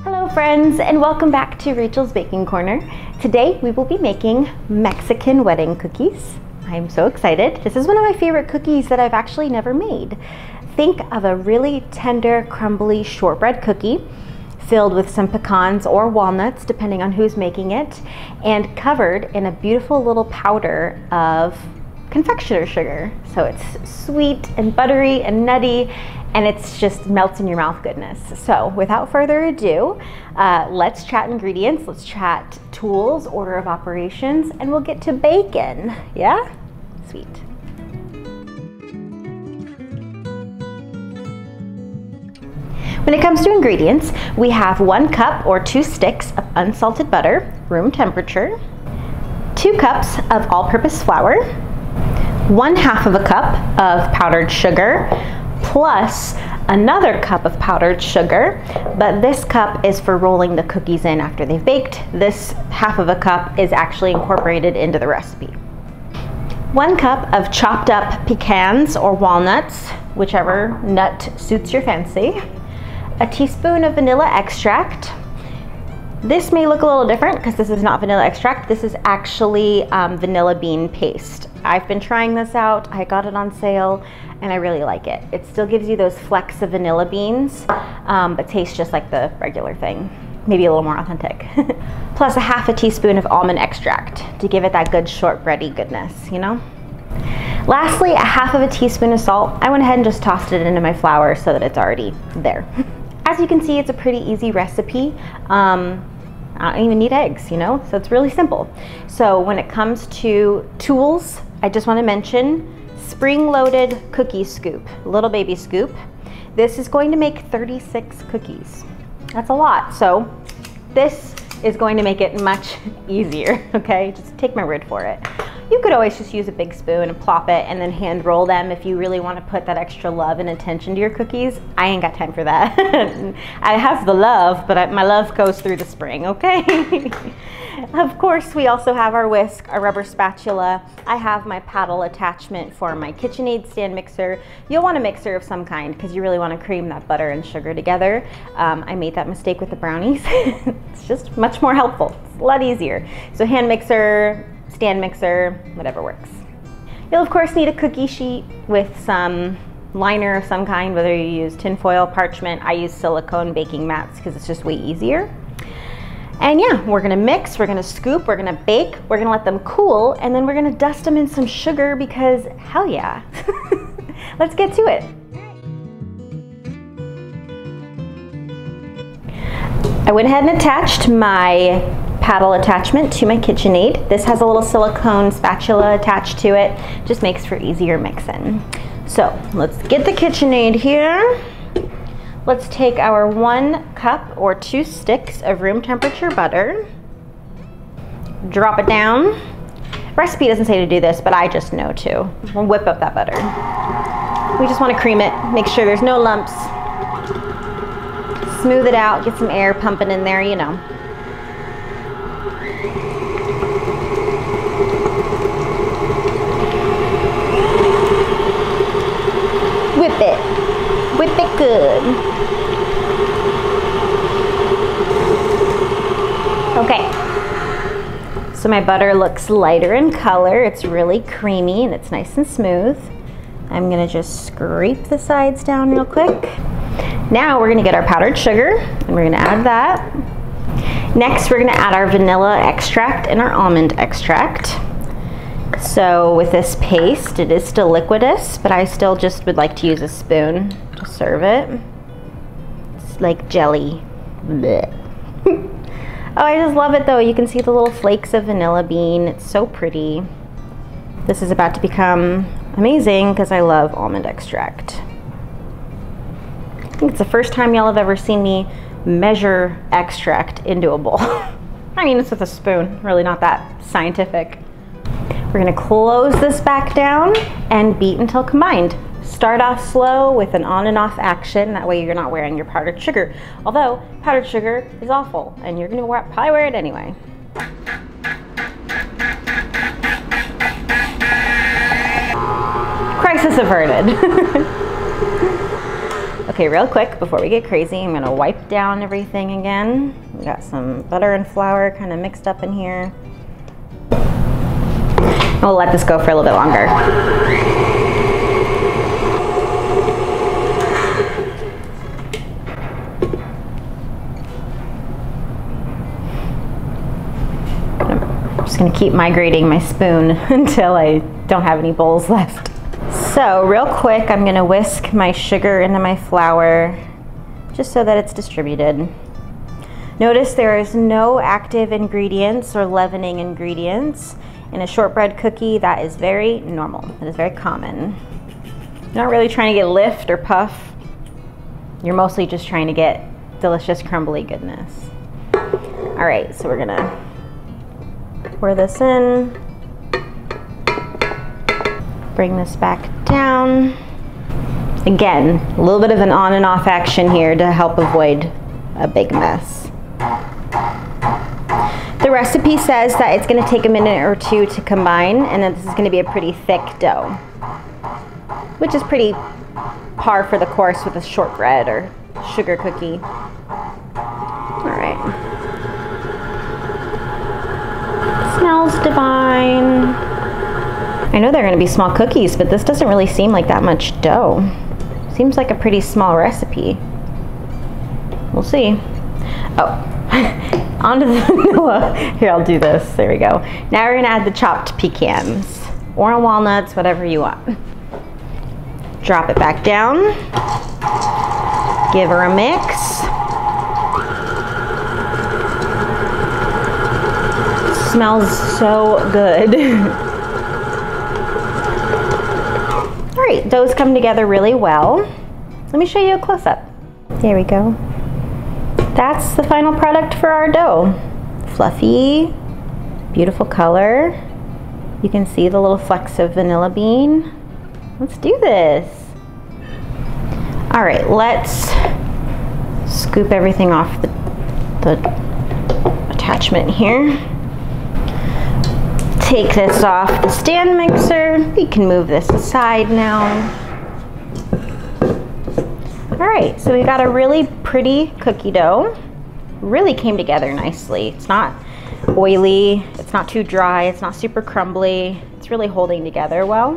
Hello friends, and welcome back to Rachel's Baking Corner. Today we will be making Mexican wedding cookies. I'm so excited. This is one of my favorite cookies that I've actually never made. Think of a really tender, crumbly shortbread cookie filled with some pecans or walnuts, depending on who's making it, and covered in a beautiful little powder of confectioner sugar. So it's sweet and buttery and nutty, and it's just melts in your mouth goodness. So without further ado, let's chat ingredients, let's chat tools, order of operations, and we'll get to bacon. Yeah? Sweet. When it comes to ingredients, we have 1 cup or 2 sticks of unsalted butter, room temperature, 2 cups of all-purpose flour, 1/2 of a cup of powdered sugar, plus another cup of powdered sugar, but this cup is for rolling the cookies in after they've baked. This 1/2 of a cup is actually incorporated into the recipe. 1 cup of chopped up pecans or walnuts, whichever nut suits your fancy. A teaspoon of vanilla extract. This may look a little different because this is not vanilla extract. This is actually vanilla bean paste. I've been trying this out. I got it on sale and I really like it. It still gives you those flecks of vanilla beans, but tastes just like the regular thing. Maybe a little more authentic. Plus 1/2 teaspoon of almond extract to give it that good shortbready goodness, you know? Lastly, 1/2 teaspoon of salt. I went ahead and just tossed it into my flour so that it's already there. As you can see, it's a pretty easy recipe. I don't even need eggs, you know? So it's really simple. So when it comes to tools, I just want to mention spring-loaded cookie scoop, little baby scoop. This is going to make 36 cookies. That's a lot. So this is going to make it much easier, okay? Just take my word for it. You could always just use a big spoon and plop it and then hand roll them if you really want to put that extra love and attention to your cookies. I ain't got time for that. I have the love, but my love goes through the spring, okay? Of course, we also have our whisk, our rubber spatula. I have my paddle attachment for my KitchenAid stand mixer. You'll want a mixer of some kind because you really want to cream that butter and sugar together. I made that mistake with the brownies. It's just much more helpful. It's a lot easier. So hand mixer, stand mixer, whatever works. You'll of course need a cookie sheet with some liner of some kind, whether you use tinfoil, parchment. I use silicone baking mats because it's just way easier. And yeah, we're gonna mix, we're gonna scoop, we're gonna bake, we're gonna let them cool, and then we're gonna dust them in some sugar because hell yeah. Let's get to it. I went ahead and attached my paddle attachment to my KitchenAid. This has a little silicone spatula attached to it. Just makes for easier mixing. So let's get the KitchenAid here. Let's take our 1 cup or 2 sticks of room temperature butter. Drop it down. Recipe doesn't say to do this, but I just know to. We'll whip up that butter. We just want to cream it, make sure there's no lumps. Smooth it out, get some air pumping in there, you know. Whip it. Whip it good. Okay. So my butter looks lighter in color. It's really creamy and it's nice and smooth. I'm gonna just scrape the sides down real quick. Now we're gonna get our powdered sugar and we're gonna add that. Next, we're gonna add our vanilla extract and our almond extract. So with this paste, it is still liquidous, but I still just would like to use a spoon to serve it. It's like jelly. Blech. Oh, I just love it though. You can see the little flakes of vanilla bean. It's so pretty. This is about to become amazing because I love almond extract. I think it's the first time y'all have ever seen me measure extract into a bowl. I mean, it's with a spoon, really not that scientific. We're gonna close this back down and beat until combined. Start off slow with an on and off action, that way you're not wearing your powdered sugar. Although, powdered sugar is awful, and you're gonna probably wear it anyway. Crisis averted. Okay, real quick before we get crazy, I'm gonna wipe down everything again. We got some butter and flour kind of mixed up in here. We'll let this go for a little bit longer. I'm just gonna keep migrating my spoon until I don't have any bowls left. So real quick, I'm gonna whisk my sugar into my flour just so that it's distributed. Notice there is no active ingredients or leavening ingredients. In a shortbread cookie, that is very normal. It is very common. You're not really trying to get lift or puff. You're mostly just trying to get delicious crumbly goodness. All right, so we're gonna pour this in. Bring this back down. Again, a little bit of an on and off action here to help avoid a big mess. The recipe says that it's gonna take a minute or two to combine, and that this is gonna be a pretty thick dough, which is pretty par for the course with a shortbread or sugar cookie. All right. Smells divine. I know they're gonna be small cookies, but this doesn't really seem like that much dough. Seems like a pretty small recipe. We'll see. Oh, onto the vanilla. Here, I'll do this. There we go. Now we're gonna add the chopped pecans or walnuts, whatever you want. Drop it back down. Give her a mix. Smells so good. All right, dough's come together really well. Let me show you a close-up. There we go. That's the final product for our dough. Fluffy, beautiful color. You can see the little flecks of vanilla bean. Let's do this. All right, let's scoop everything off the attachment here. Take this off the stand mixer. We can move this aside now. All right, so we got a really pretty cookie dough. Really came together nicely. It's not oily, it's not too dry, it's not super crumbly. It's really holding together well.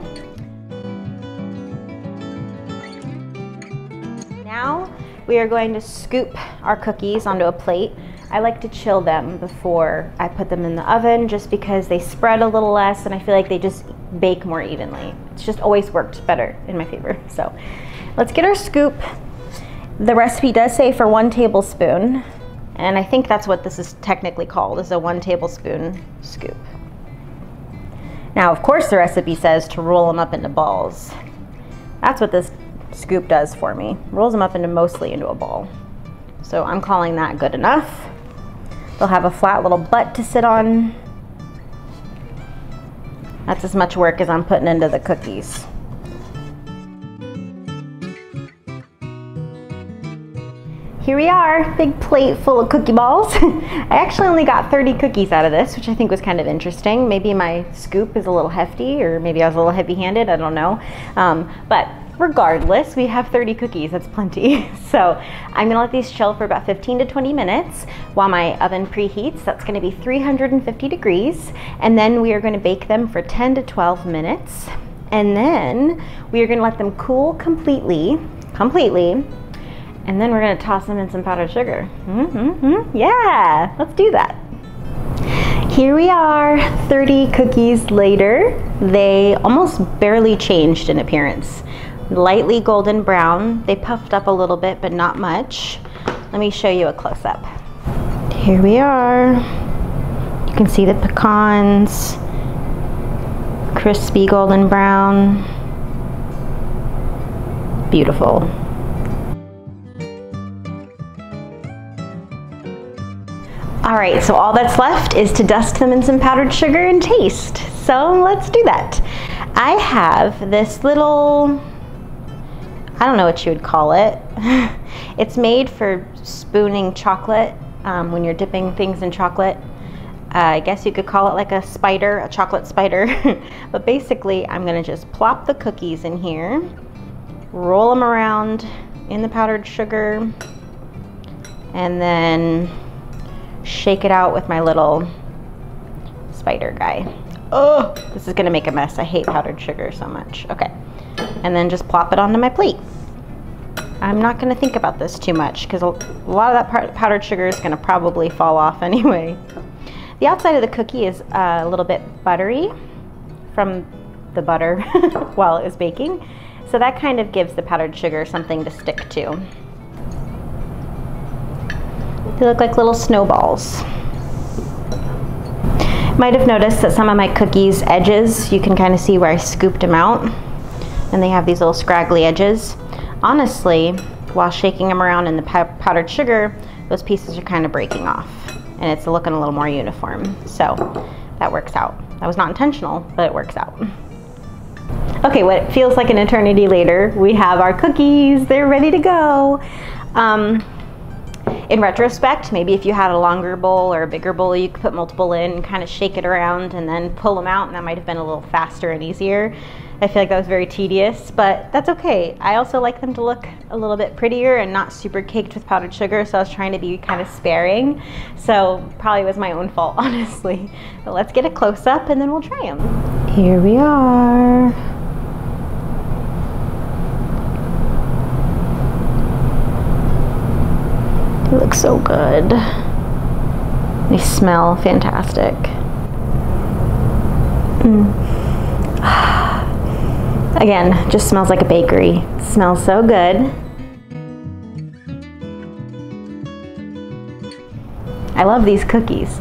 Now we are going to scoop our cookies onto a plate. I like to chill them before I put them in the oven just because they spread a little less and I feel like they just bake more evenly. It's just always worked better in my favor. So let's get our scoop. The recipe does say for 1 tablespoon, and I think that's what this is technically called, is a 1 tablespoon scoop. Now, of course, the recipe says to roll them up into balls. That's what this scoop does for me. Rolls them up mostly into a ball. So I'm calling that good enough. They'll have a flat little butt to sit on. That's as much work as I'm putting into the cookies. Here we are, big plate full of cookie balls. I actually only got 30 cookies out of this, which I think was kind of interesting. Maybe my scoop is a little hefty, or maybe I was a little heavy-handed, I don't know. But regardless, we have 30 cookies, that's plenty. So I'm gonna let these chill for about 15 to 20 minutes while my oven preheats. That's gonna be 350 degrees. And then we are gonna bake them for 10 to 12 minutes. And then we are gonna let them cool completely. And then we're gonna toss them in some powdered sugar. Yeah, let's do that. Here we are, 30 cookies later. They almost barely changed in appearance. Lightly golden brown. They puffed up a little bit, but not much. Let me show you a close-up. Here we are. You can see the pecans, crispy golden brown. Beautiful. All right, so all that's left is to dust them in some powdered sugar and taste. So let's do that. I have this little, I don't know what you would call it. It's made for spooning chocolate when you're dipping things in chocolate. I guess you could call it like a spider, a chocolate spider. But basically, I'm gonna just plop the cookies in here, roll them around in the powdered sugar and then shake it out with my little spider guy. Oh, this is gonna make a mess. I hate powdered sugar so much. Okay, and then just plop it onto my plate. I'm not gonna think about this too much because a lot of that powdered sugar is gonna probably fall off anyway. The outside of the cookie is a little bit buttery from the butter while it was baking. So that kind of gives the powdered sugar something to stick to. They look like little snowballs. Might have noticed that some of my cookies' edges, you can kind of see where I scooped them out, and they have these little scraggly edges. Honestly, while shaking them around in the powdered sugar, those pieces are kind of breaking off, and it's looking a little more uniform. So that works out. That was not intentional, but it works out. Okay, what feels like an eternity later, we have our cookies. They're ready to go. In retrospect, maybe if you had a longer bowl or a bigger bowl, you could put multiple in and kind of shake it around and then pull them out, and that might have been a little faster and easier. I feel like that was very tedious, but that's okay. I also like them to look a little bit prettier and not super caked with powdered sugar, so I was trying to be kind of sparing. So probably was my own fault, honestly. But let's get a close-up and then we'll try them. Here we are. They look so good. They smell fantastic. Again, just smells like a bakery. It smells so good. I love these cookies.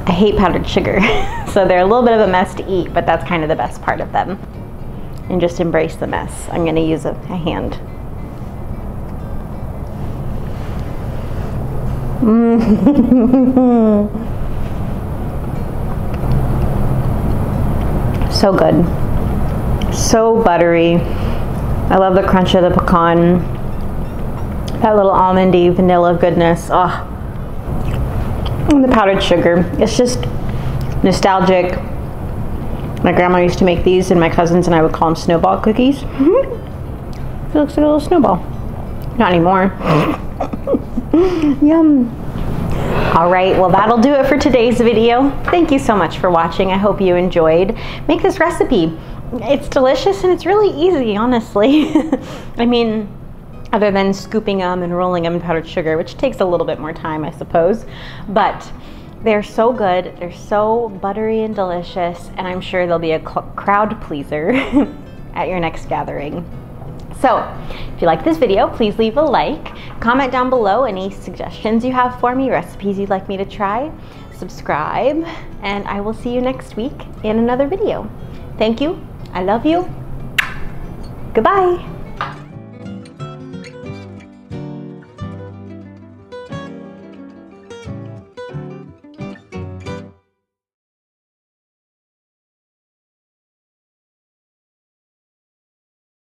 I hate powdered sugar, so they're a little bit of a mess to eat, but that's kind of the best part of them. And just embrace the mess. I'm gonna use a hand. So good. So buttery. I love the crunch of the pecan. That little almondy vanilla goodness. Oh. And the powdered sugar. It's just nostalgic. My grandma used to make these, and my cousins and I would call them snowball cookies. It looks like a little snowball. Not anymore. Yum. All right, well, that'll do it for today's video. Thank you so much for watching. I hope you enjoyed. Make this recipe. It's delicious and it's really easy, honestly. I mean, other than scooping them and rolling them in powdered sugar, which takes a little bit more time, I suppose. But they're so good. They're so buttery and delicious, and I'm sure they'll be a crowd pleaser at your next gathering. So, if you like this video, please leave a like. Comment down below any suggestions you have for me, recipes you'd like me to try. Subscribe, and I will see you next week in another video. Thank you. I love you. Goodbye.